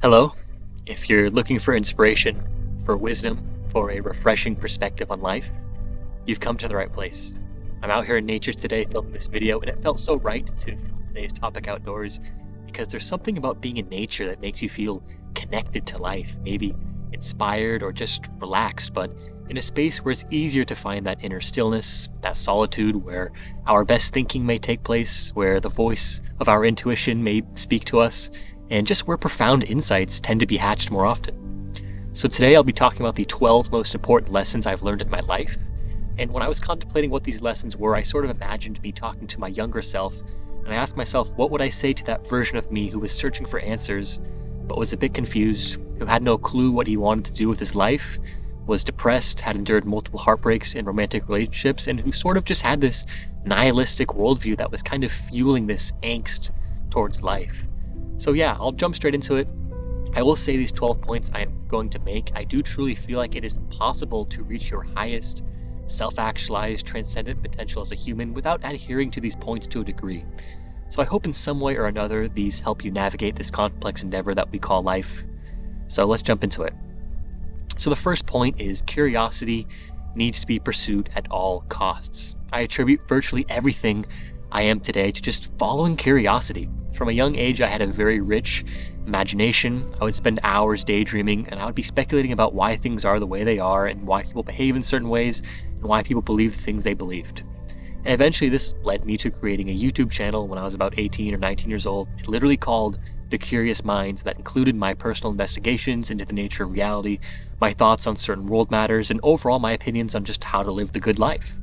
Hello. If you're looking for inspiration, for wisdom, for a refreshing perspective on life, you've come to the right place. I'm out here in nature today filming this video, and it felt so right to film today's topic outdoors because there's something about being in nature that makes you feel connected to life, maybe inspired or just relaxed, but in a space where it's easier to find that inner stillness, that solitude where our best thinking may take place, where the voice of our intuition may speak to us, and just where profound insights tend to be hatched more often. So today I'll be talking about the 12 most important lessons I've learned in my life. And when I was contemplating what these lessons were, I sort of imagined me talking to my younger self, and I asked myself, what would I say to that version of me who was searching for answers, but was a bit confused, who had no clue what he wanted to do with his life, was depressed, had endured multiple heartbreaks in romantic relationships, and who sort of just had this nihilistic worldview that was kind of fueling this angst towards life. So yeah, I'll jump straight into it. I will say these 12 points I am going to make, I do truly feel like it is impossible to reach your highest self-actualized, transcendent potential as a human without adhering to these points to a degree. So I hope in some way or another these help you navigate this complex endeavor that we call life. So let's jump into it. So the first point is curiosity needs to be pursued at all costs. I attribute virtually everything I am today to just following curiosity. From a young age, I had a very rich imagination. I would spend hours daydreaming, and I would be speculating about why things are the way they are and why people behave in certain ways and why people believe the things they believed. And eventually this led me to creating a YouTube channel when I was about 18 or 19 years old. It literally called The Curious Minds, that included my personal investigations into the nature of reality, my thoughts on certain world matters, and overall my opinions on just how to live the good life.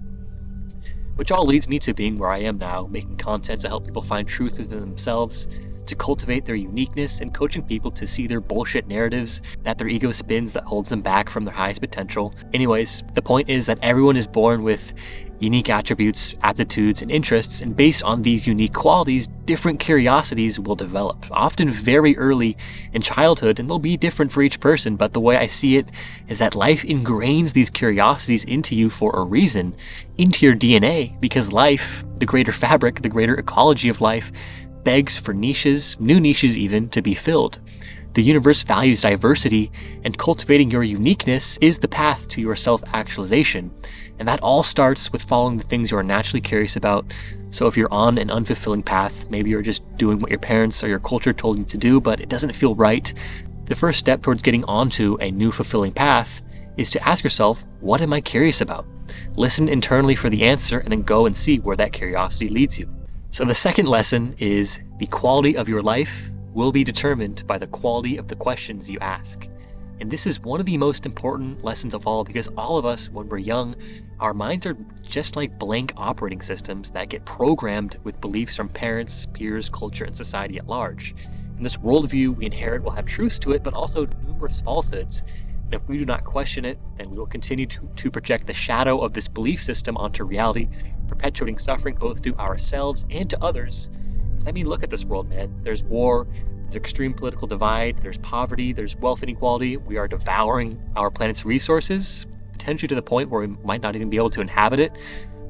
Which all leads me to being where I am now, making content to help people find truth within themselves, to cultivate their uniqueness, and coaching people to see their bullshit narratives that their ego spins that holds them back from their highest potential. Anyways, the point is that everyone is born with unique attributes, aptitudes, and interests, and based on these unique qualities, different curiosities will develop, often very early in childhood, and they'll be different for each person, but the way I see it is that life ingrains these curiosities into you for a reason, into your DNA, because life, the greater fabric, the greater ecology of life, begs for niches, new niches even, to be filled. The universe values diversity, and cultivating your uniqueness is the path to your self-actualization. And that all starts with following the things you are naturally curious about. So if you're on an unfulfilling path, maybe you're just doing what your parents or your culture told you to do, but it doesn't feel right, the first step towards getting onto a new fulfilling path is to ask yourself, what am I curious about? Listen internally for the answer, and then go and see where that curiosity leads you. So the second lesson is the quality of your life will be determined by the quality of the questions you ask. And this is one of the most important lessons of all, because all of us, when we're young, our minds are just like blank operating systems that get programmed with beliefs from parents, peers, culture, and society at large. And this worldview we inherit will have truths to it, but also numerous falsehoods. And if we do not question it, then we will continue to project the shadow of this belief system onto reality, perpetuating suffering both to ourselves and to others. Because I mean, look at this world, man. There's war, there's extreme political divide, there's poverty, there's wealth inequality. We are devouring our planet's resources, potentially to the point where we might not even be able to inhabit it.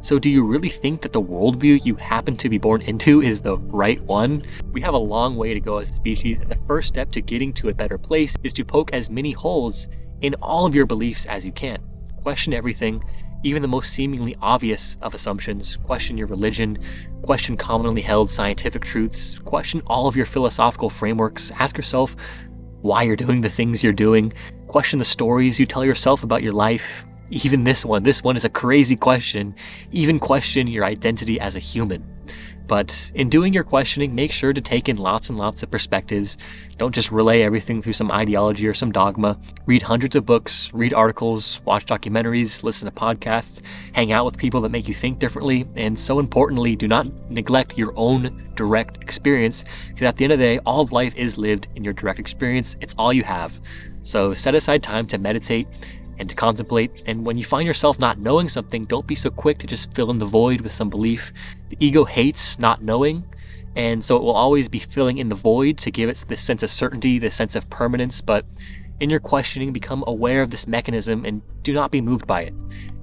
So do you really think that the worldview you happen to be born into is the right one? We have a long way to go as a species, and the first step to getting to a better place is to poke as many holes in all of your beliefs as you can. Question everything, even the most seemingly obvious of assumptions. Question your religion, question commonly held scientific truths, question all of your philosophical frameworks. Ask yourself why you're doing the things you're doing. Question the stories you tell yourself about your life. Even this one is a crazy question. Even question your identity as a human. But in doing your questioning, make sure to take in lots and lots of perspectives. Don't just relay everything through some ideology or some dogma. Read hundreds of books, read articles, watch documentaries, listen to podcasts, hang out with people that make you think differently, and so importantly, do not neglect your own direct experience, because at the end of the day, all of life is lived in your direct experience. It's all you have. So set aside time to meditate and to contemplate, and when you find yourself not knowing something, don't be so quick to just fill in the void with some belief. The ego hates not knowing, and so it will always be filling in the void to give it this sense of certainty, this sense of permanence. But in your questioning, become aware of this mechanism and do not be moved by it.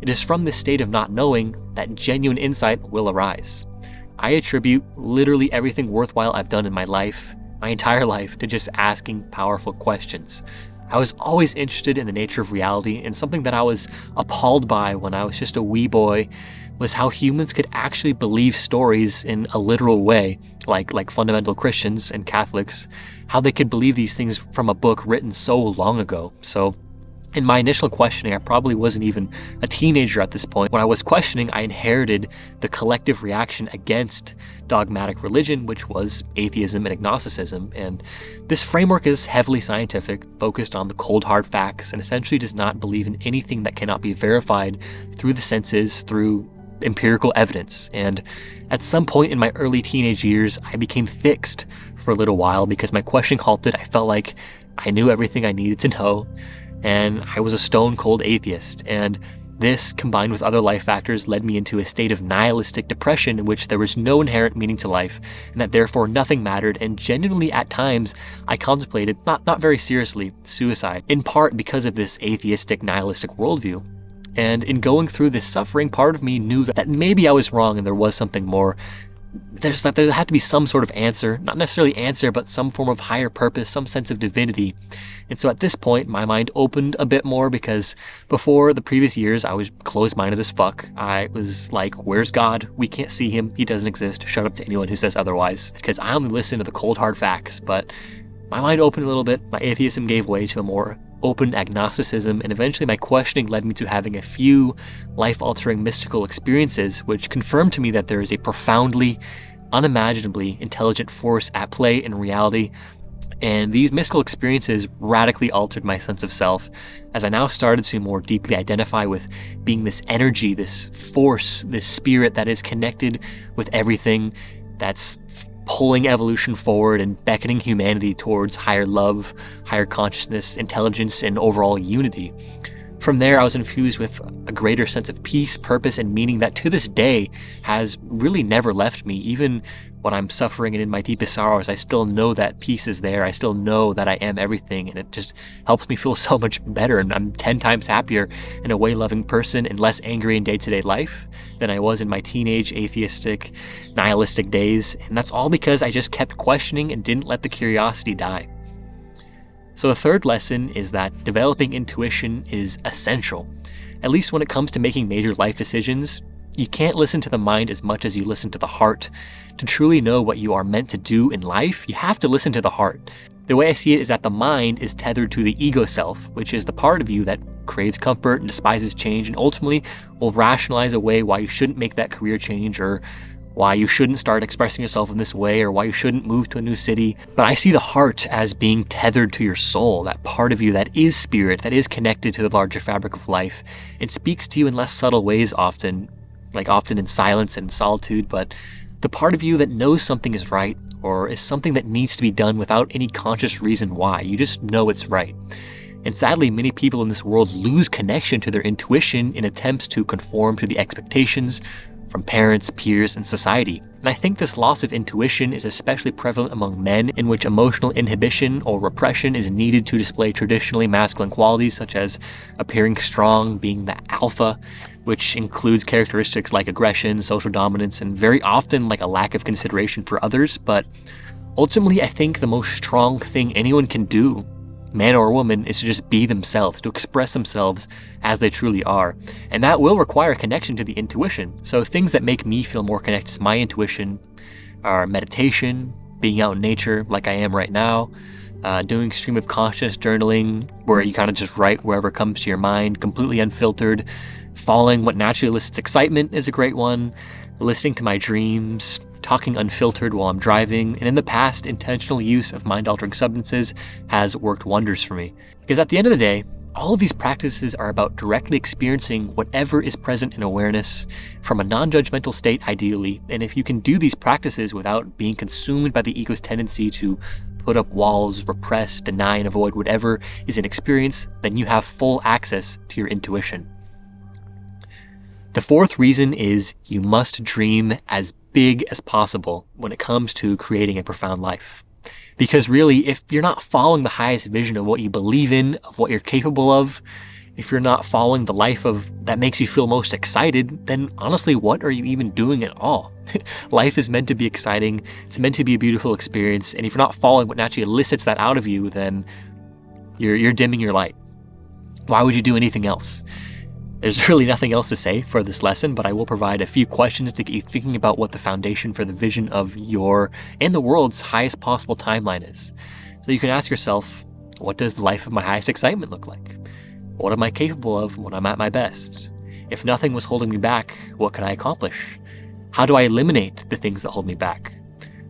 It is from this state of not knowing that genuine insight will arise. I attribute literally everything worthwhile I've done in my life my entire life to just asking powerful questions. I was always interested in the nature of reality, and something that I was appalled by when I was just a wee boy was how humans could actually believe stories in a literal way, like fundamental Christians and Catholics, how they could believe these things from a book written so long ago. So in my initial questioning, I probably wasn't even a teenager at this point. When I was questioning, I inherited the collective reaction against dogmatic religion, which was atheism and agnosticism. And this framework is heavily scientific, focused on the cold hard facts, and essentially does not believe in anything that cannot be verified through the senses, through empirical evidence. And at some point in my early teenage years, I became fixed for a little while because my questioning halted. I felt like I knew everything I needed to know, and I was a stone cold atheist. And this, combined with other life factors, led me into a state of nihilistic depression in which there was no inherent meaning to life, and that therefore nothing mattered. And genuinely, at times, I contemplated, not very seriously, suicide, in part because of this atheistic, nihilistic worldview. And in going through this suffering, part of me knew that maybe I was wrong and there was something more. There had to be some sort of answer, not necessarily answer, but some form of higher purpose, some sense of divinity. And so at this point, my mind opened a bit more, because before the previous years, I was closed-minded as fuck. I was like, where's God? We can't see him. He doesn't exist. Shut up to anyone who says otherwise, because I only listen to the cold hard facts. But my mind opened a little bit. My atheism gave way to a more open agnosticism, and eventually my questioning led me to having a few life-altering mystical experiences, which confirmed to me that there is a profoundly, unimaginably intelligent force at play in reality. And these mystical experiences radically altered my sense of self, as I now started to more deeply identify with being this energy, this force, this spirit that is connected with everything, that's pulling evolution forward and beckoning humanity towards higher love, higher consciousness, intelligence, and overall unity. From there, I was infused with a greater sense of peace, purpose, and meaning that to this day has really never left me. Even when I'm suffering and in my deepest sorrows, I still know that peace is there. I still know that I am everything, and it just helps me feel so much better. And I'm 10 times happier and a way loving person and less angry in day-to-day life than I was in my teenage, atheistic, nihilistic days. And that's all because I just kept questioning and didn't let the curiosity die. So the third lesson is that developing intuition is essential. At least when it comes to making major life decisions, you can't listen to the mind as much as you listen to the heart. To truly know what you are meant to do in life, you have to listen to the heart. The way I see it is that the mind is tethered to the ego self, which is the part of you that craves comfort and despises change, and ultimately will rationalize away why you shouldn't make that career change, or why you shouldn't start expressing yourself in this way, or why you shouldn't move to a new city. But I see the heart as being tethered to your soul, that part of you that is spirit, that is connected to the larger fabric of life. It speaks to you in less subtle ways often in silence and solitude, but the part of you that knows something is right, or is something that needs to be done without any conscious reason why. You just know it's right. And sadly, many people in this world lose connection to their intuition in attempts to conform to the expectations from parents, peers, and society. And I think this loss of intuition is especially prevalent among men, in which emotional inhibition or repression is needed to display traditionally masculine qualities, such as appearing strong, being the alpha, which includes characteristics like aggression, social dominance, and very often like a lack of consideration for others. But ultimately, I think the most strong thing anyone can do, man or woman, is to just be themselves, to express themselves as they truly are. And that will require a connection to the intuition. So things that make me feel more connected to my intuition are meditation, being out in nature like I am right now, doing stream of consciousness journaling, where you kind of just write wherever comes to your mind, completely unfiltered. Following what naturally elicits excitement is a great one. Listening to my dreams, talking unfiltered while I'm driving, and in the past, intentional use of mind-altering substances has worked wonders for me. Because at the end of the day, all of these practices are about directly experiencing whatever is present in awareness from a non-judgmental state, ideally. And if you can do these practices without being consumed by the ego's tendency to put up walls, repress, deny, and avoid whatever is an experience, then you have full access to your intuition. The fourth reason is you must dream as big as possible when it comes to creating a profound life. Because really, if you're not following the highest vision of what you believe in, of what you're capable of, If you're not following the life that makes you feel most excited, then honestly, what are you even doing at all? Life is meant to be exciting. It's meant to be a beautiful experience. And if you're not following what naturally elicits that out of you, then you're dimming your light. Why would you do anything else? There's really nothing else to say for this lesson, but I will provide a few questions to get you thinking about what the foundation for the vision of your and the world's highest possible timeline is. So you can ask yourself, what does the life of my highest excitement look like? What am I capable of when I'm at my best? If nothing was holding me back, what could I accomplish? How do I eliminate the things that hold me back?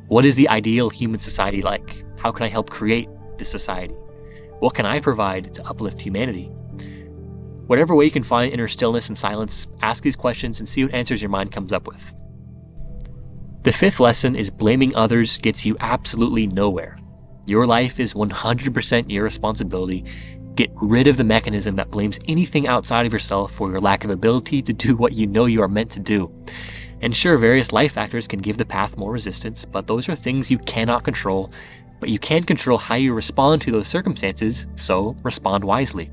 What is the ideal human society like? How can I help create this society? What can I provide to uplift humanity? Whatever way you can find inner stillness and silence, ask these questions and see what answers your mind comes up with. The fifth lesson is blaming others gets you absolutely nowhere. Your life is 100% your responsibility. Get rid of the mechanism that blames anything outside of yourself for your lack of ability to do what you know you are meant to do. And sure, various life factors can give the path more resistance, but those are things you cannot control. But you can control how you respond to those circumstances, so respond wisely.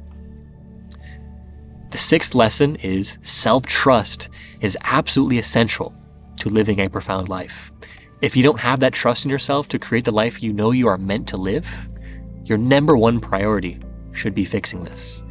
The sixth lesson is self-trust is absolutely essential to living a profound life. If you don't have that trust in yourself to create the life you know you are meant to live, your number one priority should be fixing this.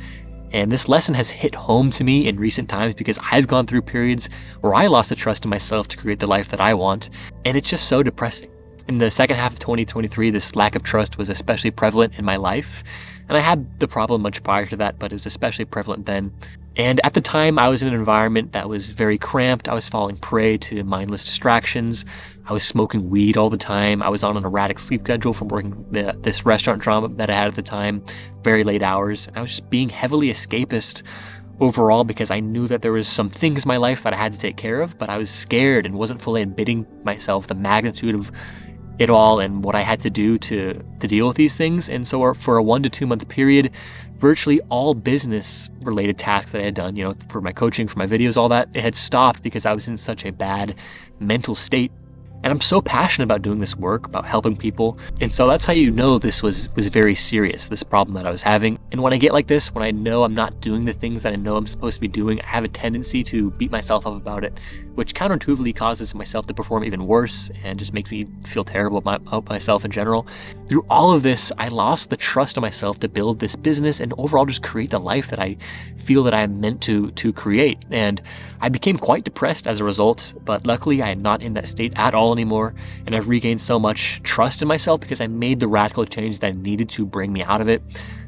And this lesson has hit home to me in recent times because I've gone through periods where I lost the trust in myself to create the life that I want, and it's just so depressing. In the second half of 2023, this lack of trust was especially prevalent in my life, and I had the problem much prior to that, but it was especially prevalent then. And at the time, I was in an environment that was very cramped. I was falling prey to mindless distractions. I was smoking weed all the time. I was on an erratic sleep schedule from working this restaurant job that I had at the time, very late hours. I was just being heavily escapist overall because I knew that there was some things in my life that I had to take care of, but I was scared and wasn't fully admitting myself the magnitude of it all and what I had to do to deal with these things. And so for a 1 to 2 month period, virtually all business related tasks that I had done, for my coaching, for my videos, all that, it had stopped because I was in such a bad mental state. And I'm so passionate about doing this work, about helping people. And so that's how you know this was very serious, this problem that I was having. And when I get like this, when I know I'm not doing the things that I know I'm supposed to be doing, I have a tendency to beat myself up about it, which counterintuitively causes myself to perform even worse and just makes me feel terrible about myself in general. Through all of this, I lost the trust in myself to build this business and overall just create the life that I feel that I am meant to create. And I became quite depressed as a result, but luckily I am not in that state at all anymore, and I've regained so much trust in myself because I made the radical change that I needed to bring me out of it.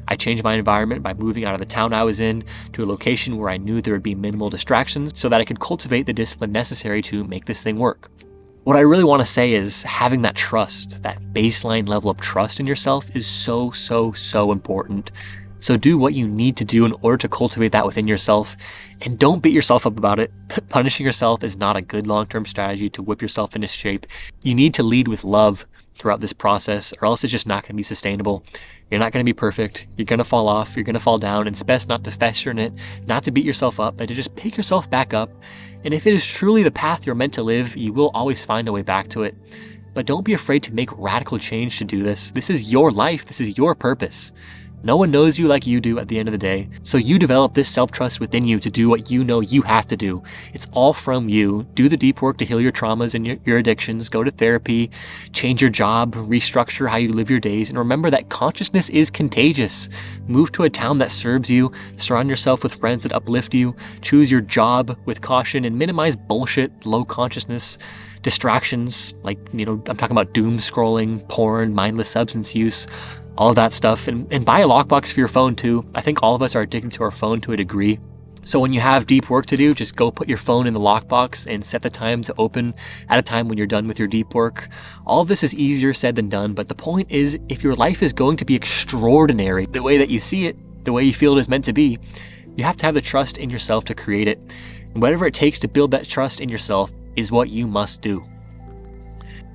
I changed my environment by moving out of the town I was in to a location where I knew there would be minimal distractions so that I could cultivate the discipline necessary to make this thing work. What I really want to say is having that trust, that baseline level of trust in yourself is so, so, so important. So do what you need to do in order to cultivate that within yourself, and don't beat yourself up about it. Punishing yourself is not a good long-term strategy to whip yourself into shape. You need to lead with love throughout this process, or else it's just not going to be sustainable. You're not going to be perfect. You're going to fall off. You're going to fall down. And it's best not to fester in it, not to beat yourself up, but to just pick yourself back up. And if it is truly the path you're meant to live, you will always find a way back to it. But don't be afraid to make radical change to do this. This is your life. This is your purpose. No one knows you like you do at the end of the day, so you develop this self-trust within you to do what you know you have to do. It's all from you. Do the deep work to heal your traumas and your addictions, go to therapy, change your job, restructure how you live your days, and remember that consciousness is contagious. Move to a town that serves you, surround yourself with friends that uplift you, choose your job with caution, and minimize bullshit, low consciousness, distractions, like, I'm talking about doom scrolling, porn, mindless substance use, all of that stuff, and buy a lockbox for your phone too. I think all of us are addicted to our phone to a degree. So when you have deep work to do, just go put your phone in the lockbox and set the time to open at a time when you're done with your deep work. All of this is easier said than done, but the point is, if your life is going to be extraordinary, the way that you see it, the way you feel it is meant to be, you have to have the trust in yourself to create it. And whatever it takes to build that trust in yourself is what you must do.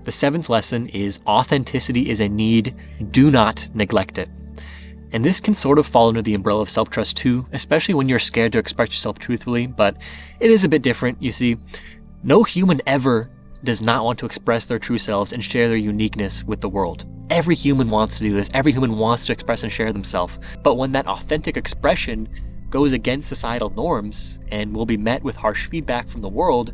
The seventh lesson is authenticity is a need. Do not neglect it. And this can sort of fall under the umbrella of self-trust too, especially when you're scared to express yourself truthfully, but it is a bit different. You see, no human ever does not want to express their true selves and share their uniqueness with the world. Every human wants to do this. Every human wants to express and share themselves. But when that authentic expression goes against societal norms and will be met with harsh feedback from the world,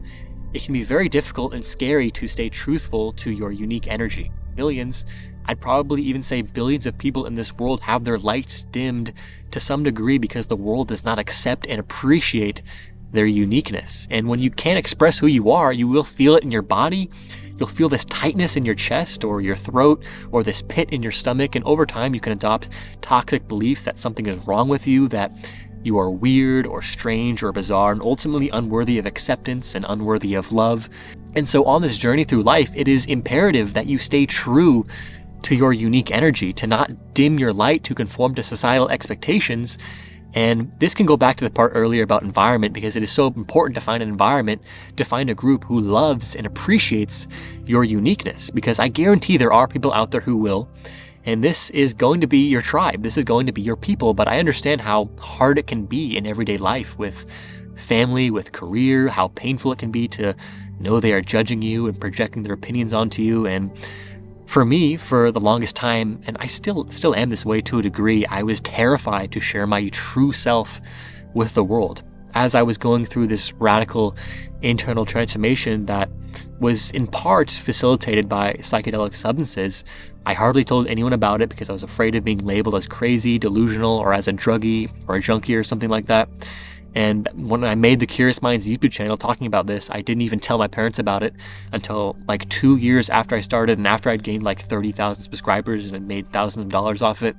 it can be very difficult and scary to stay truthful to your unique energy. Millions, I'd probably even say billions of people in this world have their lights dimmed to some degree because the world does not accept and appreciate their uniqueness. And when you can't express who you are, you will feel it in your body. You'll feel this tightness in your chest or your throat or this pit in your stomach. And over time, you can adopt toxic beliefs that something is wrong with you, that you are weird or strange or bizarre and ultimately unworthy of acceptance and unworthy of love. And so on this journey through life, it is imperative that you stay true to your unique energy, to not dim your light to conform to societal expectations. And this can go back to the part earlier about environment, because it is so important to find an environment, to find a group who loves and appreciates your uniqueness, because I guarantee there are people out there who will. And this is going to be your tribe. This is going to be your people. But I understand how hard it can be in everyday life with family, with career, how painful it can be to know they are judging you and projecting their opinions onto you. And for me, for the longest time, and I still am this way to a degree, I was terrified to share my true self with the world. As I was going through this radical internal transformation that was in part facilitated by psychedelic substances, I hardly told anyone about it because I was afraid of being labeled as crazy, delusional, or as a druggie or a junkie or something like that. And when I made the Curious Minds YouTube channel talking about this, I didn't even tell my parents about it until like 2 years after I started and after I'd gained like 30,000 subscribers and had made thousands of dollars off it.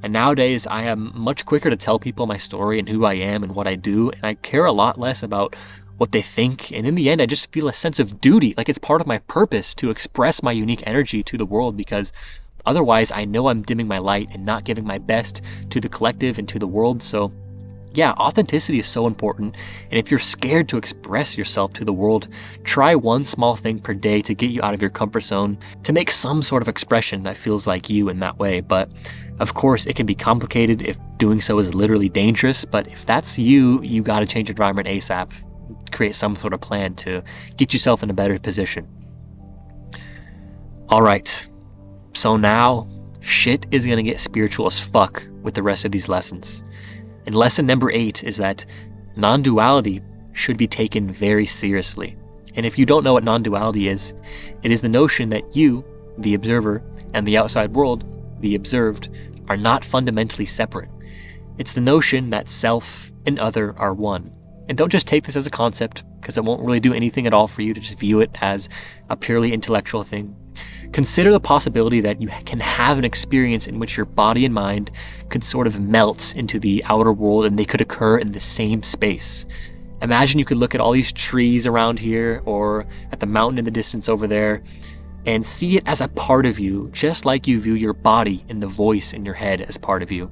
And nowadays, I am much quicker to tell people my story and who I am and what I do, and I care a lot less about what they think. And in the end, I just feel a sense of duty, like it's part of my purpose to express my unique energy to the world, because otherwise I know I'm dimming my light and not giving my best to the collective and to the world. So yeah, authenticity is so important. And if you're scared to express yourself to the world, try one small thing per day to get you out of your comfort zone, to make some sort of expression that feels like you in that way. But of course, it can be complicated if doing so is literally dangerous. But if that's you, you got to change your environment ASAP. Create some sort of plan to get yourself in a better position. All right. So now, shit is going to get spiritual as fuck with the rest of these lessons. And lesson number 8 is that non-duality should be taken very seriously. And if you don't know what non-duality is, it is the notion that you, the observer, and the outside world, the observed, are not fundamentally separate. It's the notion that self and other are one. And don't just take this as a concept, because it won't really do anything at all for you to just view it as a purely intellectual thing. Consider the possibility that you can have an experience in which your body and mind could sort of melt into the outer world and they could occur in the same space. Imagine you could look at all these trees around here or at the mountain in the distance over there and see it as a part of you, just like you view your body and the voice in your head as part of you.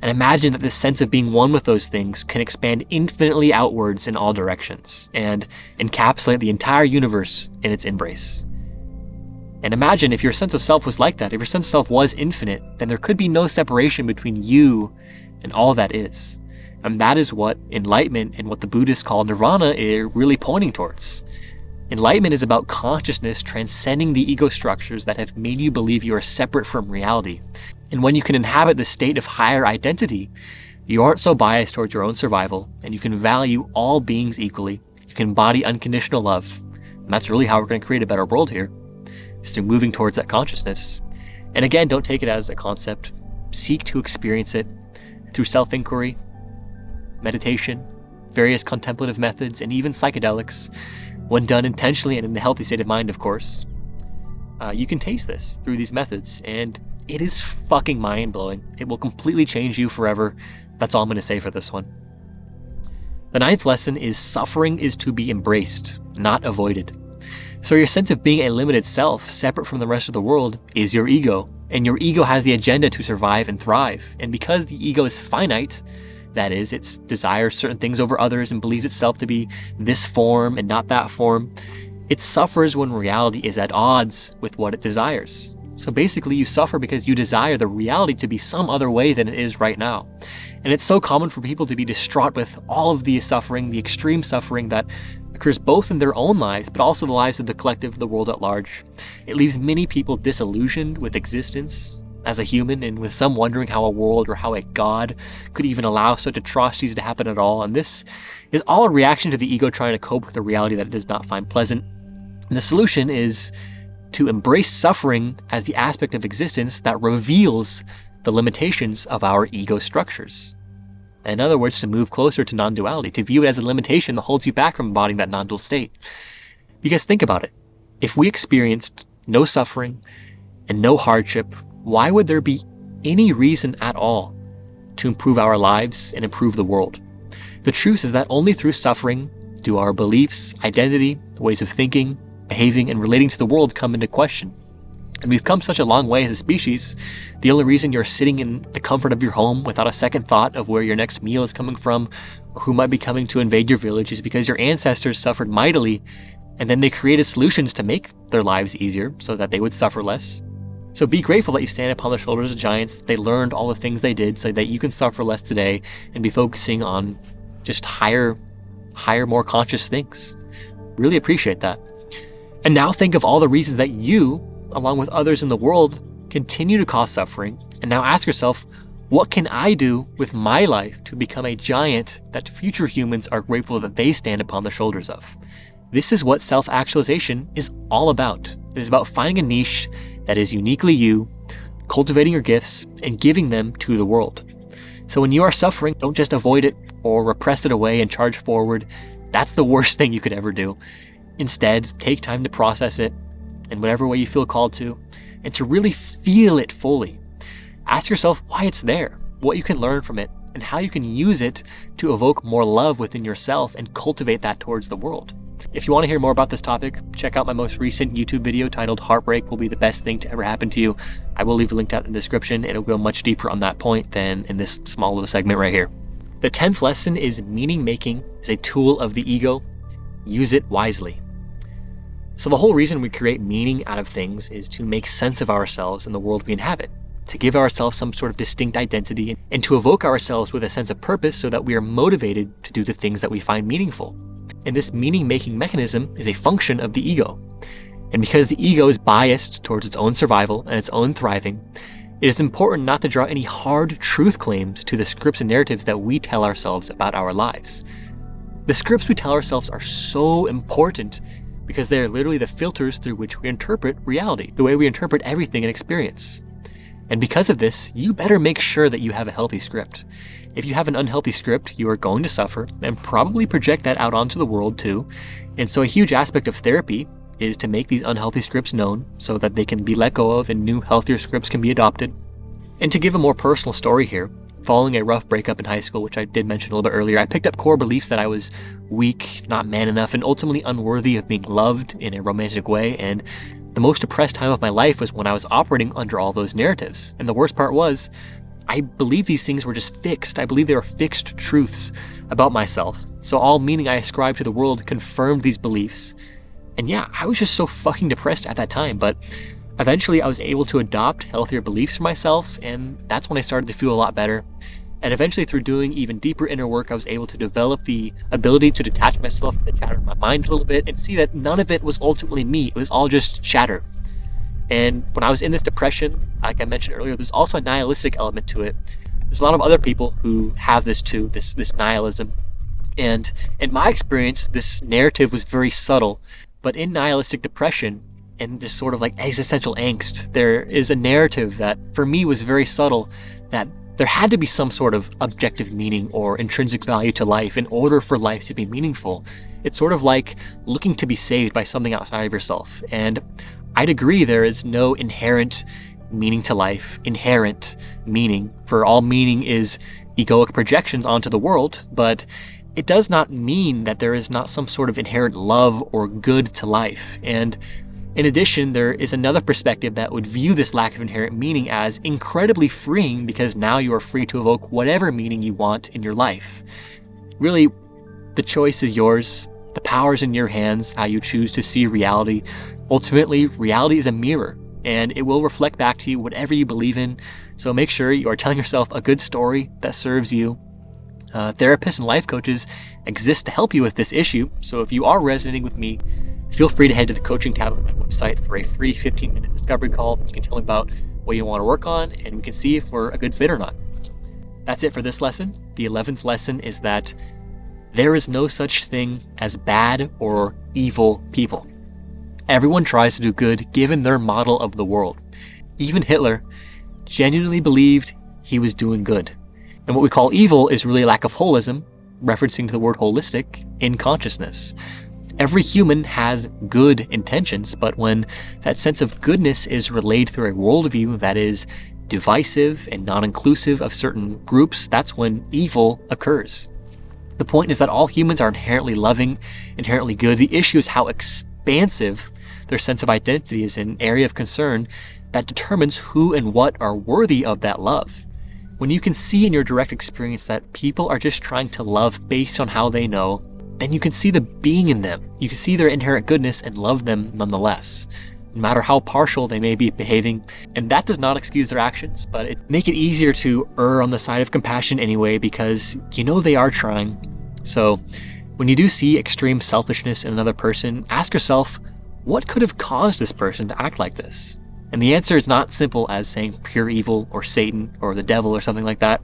And imagine that this sense of being one with those things can expand infinitely outwards in all directions and encapsulate the entire universe in its embrace. And imagine if your sense of self was like that, if your sense of self was infinite, then there could be no separation between you and all that is. And that is what enlightenment and what the Buddhists call nirvana are really pointing towards. Enlightenment is about consciousness transcending the ego structures that have made you believe you are separate from reality. And when you can inhabit the state of higher identity, you aren't so biased towards your own survival, and you can value all beings equally. You can embody unconditional love. And that's really how we're going to create a better world here. Is through moving towards that consciousness. And again, don't take it as a concept. Seek to experience it through self-inquiry, meditation, various contemplative methods, and even psychedelics, when done intentionally and in a healthy state of mind, of course. You can taste this through these methods, and it is fucking mind-blowing. It will completely change you forever. That's all I'm going to say for this one. The 9th lesson is suffering is to be embraced, not avoided. So your sense of being a limited self, separate from the rest of the world, is your ego. And your ego has the agenda to survive and thrive. And because the ego is finite, that is, it desires certain things over others and believes itself to be this form and not that form, it suffers when reality is at odds with what it desires. So basically, you suffer because you desire the reality to be some other way than it is right now. And it's so common for people to be distraught with all of the suffering, the extreme suffering that occurs both in their own lives, but also the lives of the collective, the world at large. It leaves many people disillusioned with existence, as a human, and with some wondering how a world or how a god could even allow such atrocities to happen at all. And this is all a reaction to the ego trying to cope with a reality that it does not find pleasant. And the solution is to embrace suffering as the aspect of existence that reveals the limitations of our ego structures. In other words, to move closer to non-duality, to view it as a limitation that holds you back from embodying that non-dual state. Because think about it. If we experienced no suffering and no hardship, why would there be any reason at all to improve our lives and improve the world? The truth is that only through suffering do our beliefs, identity, ways of thinking, behaving, and relating to the world come into question. And we've come such a long way as a species. The only reason you're sitting in the comfort of your home without a second thought of where your next meal is coming from or who might be coming to invade your village is because your ancestors suffered mightily, and then they created solutions to make their lives easier so that they would suffer less. So be grateful that you stand upon the shoulders of giants. They learned all the things they did so that you can suffer less today and be focusing on just higher, more conscious things. Really appreciate that. And now think of all the reasons that you, along with others in the world, continue to cause suffering. And now ask yourself, what can I do with my life to become a giant that future humans are grateful that they stand upon the shoulders of? This is what self-actualization is all about. It is about finding a niche that is uniquely you, cultivating your gifts, and giving them to the world. So when you are suffering, don't just avoid it or repress it away and charge forward. That's the worst thing you could ever do. Instead, take time to process it in whatever way you feel called to, and to really feel it fully. Ask yourself why it's there, what you can learn from it, and how you can use it to evoke more love within yourself and cultivate that towards the world. If you want to hear more about this topic, check out my most recent YouTube video titled Heartbreak Will Be the Best Thing to Ever Happen to You. I will leave a link down in the description. It'll go much deeper on that point than in this small little segment right here. The 10th lesson is meaning making is a tool of the ego. Use it wisely. So the whole reason we create meaning out of things is to make sense of ourselves and the world we inhabit, to give ourselves some sort of distinct identity, and to evoke ourselves with a sense of purpose so that we are motivated to do the things that we find meaningful. And this meaning-making mechanism is a function of the ego. And because the ego is biased towards its own survival and its own thriving, it is important not to draw any hard truth claims to the scripts and narratives that we tell ourselves about our lives. The scripts we tell ourselves are so important because they are literally the filters through which we interpret reality, the way we interpret everything and experience. And because of this, you better make sure that you have a healthy script. If you have an unhealthy script, you are going to suffer and probably project that out onto the world too. And so a huge aspect of therapy is to make these unhealthy scripts known so that they can be let go of and new, healthier scripts can be adopted. And to give a more personal story here, following a rough breakup in high school, which I did mention a little bit earlier, I picked up core beliefs that I was weak, not man enough, and ultimately unworthy of being loved in a romantic way. And the most depressed time of my life was when I was operating under all those narratives. And the worst part was, I believed these things were just fixed. I believed they were fixed truths about myself. So all meaning I ascribed to the world confirmed these beliefs. And yeah, I was just so fucking depressed at that time. But eventually I was able to adopt healthier beliefs for myself, and that's when I started to feel a lot better. And eventually through doing even deeper inner work, I was able to develop the ability to detach myself from the chatter in my mind a little bit and see that none of it was ultimately me. It was all just chatter. And when I was in this depression, like I mentioned earlier, there's also a nihilistic element to it. There's a lot of other people who have this too, this nihilism. And in my experience, this narrative was very subtle. But in nihilistic depression and this sort of like existential angst, there is a narrative that for me was very subtle, that there had to be some sort of objective meaning or intrinsic value to life in order for life to be meaningful. It's sort of like looking to be saved by something outside of yourself. And I'd agree there is no inherent meaning to life, inherent meaning, for all meaning is egoic projections onto the world, but it does not mean that there is not some sort of inherent love or good to life. And in addition, there is another perspective that would view this lack of inherent meaning as incredibly freeing, because now you are free to evoke whatever meaning you want in your life. Really, the choice is yours. The power is in your hands, how you choose to see reality. Ultimately, reality is a mirror, and it will reflect back to you whatever you believe in. So make sure you are telling yourself a good story that serves you. Therapists and life coaches exist to help you with this issue. So if you are resonating with me, feel free to head to the coaching tab of my website website for a free 15-minute discovery call. You can tell me about what you want to work on, and we can see if we're a good fit or not. That's it for this lesson. The 11th lesson is that there is no such thing as bad or evil people. Everyone tries to do good given their model of the world. Even Hitler genuinely believed he was doing good. And what we call evil is really a lack of holism, referencing to the word holistic, in consciousness. Every human has good intentions, but when that sense of goodness is relayed through a worldview that is divisive and non-inclusive of certain groups, that's when evil occurs. The point is that all humans are inherently loving, inherently good. The issue is how expansive their sense of identity is an area of concern that determines who and what are worthy of that love. When you can see in your direct experience that people are just trying to love based on how they know, then you can see the being in them. You can see their inherent goodness and love them nonetheless, no matter how partial they may be behaving. And that does not excuse their actions, but it make it easier to err on the side of compassion anyway, because you know they are trying. So when you do see extreme selfishness in another person, ask yourself, what could have caused this person to act like this? And the answer is not simple as saying pure evil or Satan or the devil or something like that.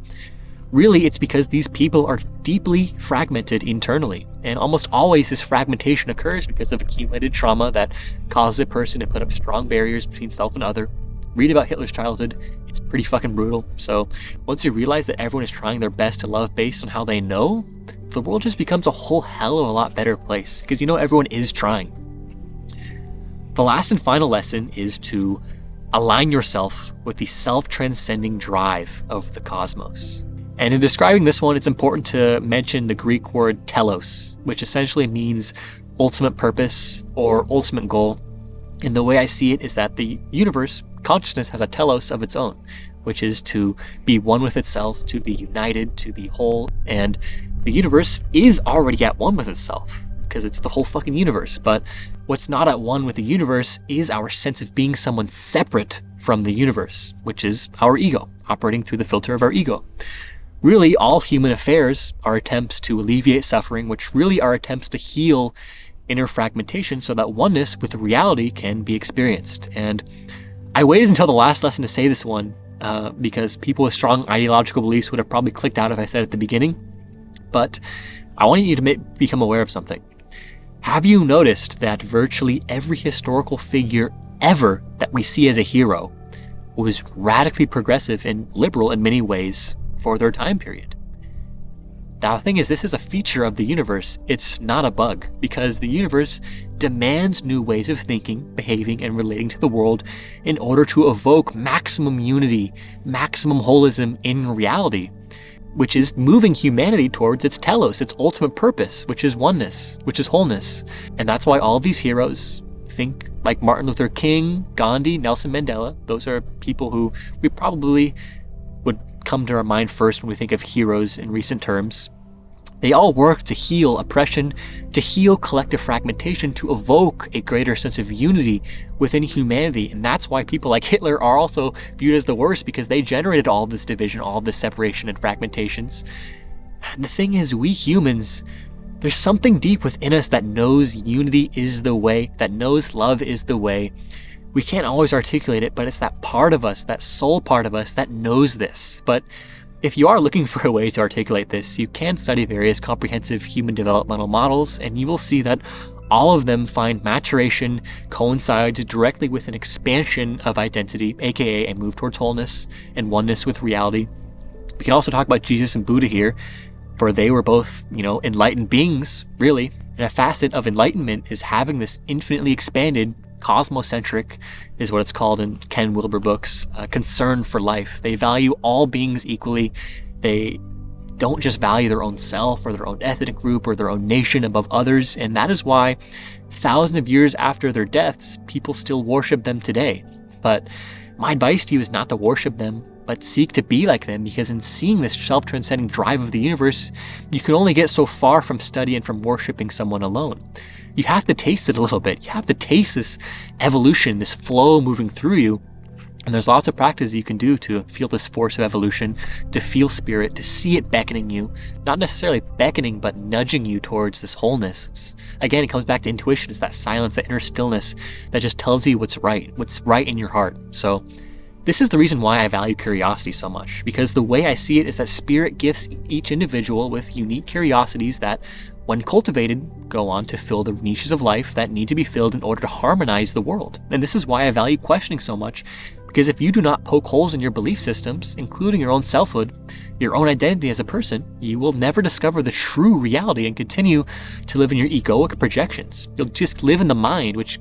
Really, it's because these people are deeply fragmented internally. And almost always this fragmentation occurs because of accumulated trauma that causes a person to put up strong barriers between self and other. Read about Hitler's childhood. It's pretty fucking brutal. So once you realize that everyone is trying their best to love based on how they know, the world just becomes a whole hell of a lot better place, because you know everyone is trying. The last and final lesson is to align yourself with the self-transcending drive of the cosmos. And in describing this one, it's important to mention the Greek word telos, which essentially means ultimate purpose or ultimate goal. And the way I see it is that the universe, consciousness, has a telos of its own, which is to be one with itself, to be united, to be whole. And the universe is already at one with itself, because it's the whole fucking universe. But what's not at one with the universe is our sense of being someone separate from the universe, which is our ego, operating through the filter of our ego. Really, all human affairs are attempts to alleviate suffering, which really are attempts to heal inner fragmentation so that oneness with reality can be experienced. And I waited until the last lesson to say this one because people with strong ideological beliefs would have probably clicked out if I said it at the beginning. But I want you to become aware of something. Have you noticed that virtually every historical figure ever that we see as a hero was radically progressive and liberal in many ways for their time period? The thing is, this is a feature of the universe. It's not a bug, because the universe demands new ways of thinking, behaving, and relating to the world in order to evoke maximum unity, maximum holism in reality, which is moving humanity towards its telos, its ultimate purpose, which is oneness, which is wholeness. And that's why all of these heroes, think like Martin Luther King, Gandhi, Nelson Mandela, those are people who we probably would come to our mind first when we think of heroes in recent terms. They all work to heal oppression, to heal collective fragmentation, to evoke a greater sense of unity within humanity. And that's why people like Hitler are also viewed as the worst, because they generated all of this division, all of this separation and fragmentations. And the thing is, we humans, there's something deep within us that knows unity is the way, that knows love is the way. We can't always articulate it, but it's that part of us, that soul part of us, that knows this. But if you are looking for a way to articulate this, you can study various comprehensive human developmental models, and you will see that all of them find maturation coincides directly with an expansion of identity, aka a move towards wholeness and oneness with reality. We can also talk about Jesus and Buddha here, for they were both, enlightened beings, really. And a facet of enlightenment is having this infinitely expanded, cosmocentric, is what it's called in Ken Wilber books, concern for life. They value all beings equally. They don't just value their own self or their own ethnic group or their own nation above others. And that is why thousands of years after their deaths, people still worship them today. But my advice to you is not to worship them, but seek to be like them, because in seeing this self-transcending drive of the universe, you can only get so far from study and from worshiping someone alone. You have to taste it a little bit. You have to taste this evolution, this flow moving through you. And there's lots of practices you can do to feel this force of evolution, to feel spirit, to see it beckoning you, not necessarily beckoning, but nudging you towards this wholeness. Again, it comes back to intuition. It's that silence, that inner stillness that just tells you what's right in your heart. So this is the reason why I value curiosity so much, because the way I see it is that spirit gifts each individual with unique curiosities that, when cultivated, go on to fill the niches of life that need to be filled in order to harmonize the world. And this is why I value questioning so much, because if you do not poke holes in your belief systems, including your own selfhood, your own identity as a person, you will never discover the true reality and continue to live in your egoic projections. You'll just live in the mind, which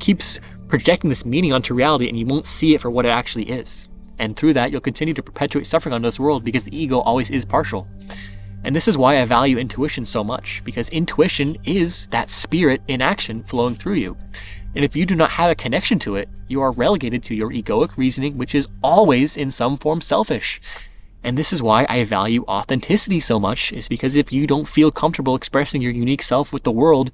keeps projecting this meaning onto reality, and you won't see it for what it actually is. And through that, you'll continue to perpetuate suffering on this world, because the ego always is partial. And this is why I value intuition so much, because intuition is that spirit in action flowing through you. And if you do not have a connection to it, you are relegated to your egoic reasoning, which is always in some form selfish. And this is why I value authenticity so much, is because if you don't feel comfortable expressing your unique self with the world,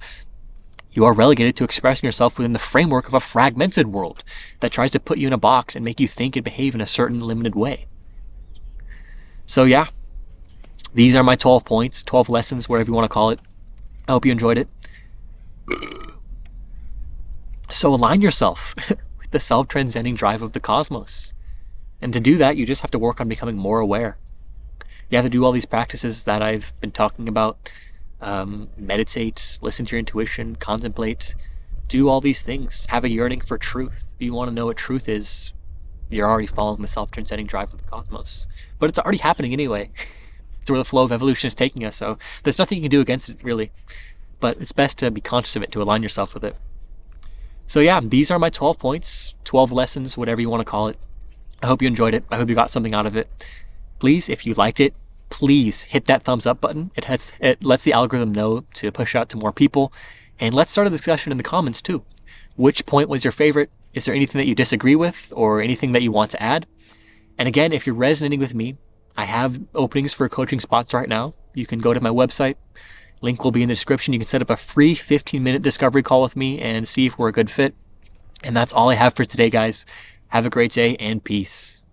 you are relegated to expressing yourself within the framework of a fragmented world that tries to put you in a box and make you think and behave in a certain limited way. So yeah, these are my 12 points, 12 lessons, whatever you want to call it. I hope you enjoyed it. So align yourself with the self-transcending drive of the cosmos. And to do that, you just have to work on becoming more aware. You have to do all these practices that I've been talking about. Meditate, listen to your intuition, contemplate, do all these things. Have a yearning for truth. If you want to know what truth is, you're already following the self-transcending drive of the cosmos. But it's already happening anyway. It's where the flow of evolution is taking us, so there's nothing you can do against it, really. But it's best to be conscious of it, to align yourself with it. So yeah, these are my 12 points, 12 lessons, whatever you want to call it. I hope you enjoyed it. I hope you got something out of it. Please, if you liked it, please hit that thumbs up button. It lets the algorithm know to push out to more people. And let's start a discussion in the comments too. Which point was your favorite? Is there anything that you disagree with or anything that you want to add? And again, if you're resonating with me, I have openings for coaching spots right now. You can go to my website. Link will be in the description. You can set up a free 15-minute discovery call with me and see if we're a good fit. And that's all I have for today, guys. Have a great day and peace.